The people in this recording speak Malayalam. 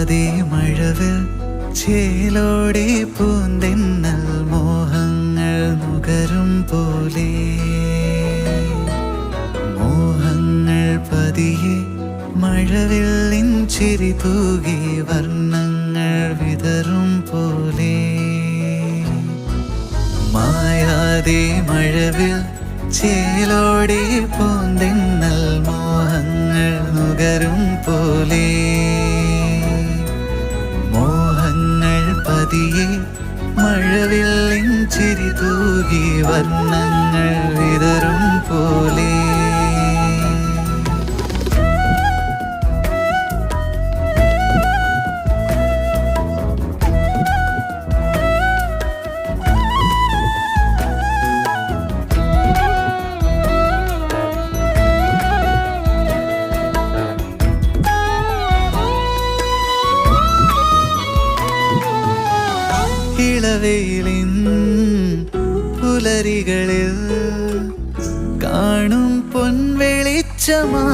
മായാതെ മഴവിൽ ചേലോടെ പൂന്തെന്നൽ മോഹങ്ങൾ നുകരും പോലെ മോഹങ്ങൾ പതിയെ മഴവില്ലിൻ ചിരി തൂകി വർണ്ണങ്ങൾ വിതറും പോലെ മായാതെ മഴവിൽ ചേലോടെ പൂന്തെന്നൽ മോഹങ്ങൾ നുകരും പോലെ മോഹങ്ങൾ പതിയെ മഴവില്ലിൻ ചിരി തൂകി വർണ്ണങ്ങൾ വിതറും പോലെ ഇളവെയിലിൻ പുലരികളിൽ കാണും പൊൻവെളിച്ചമാ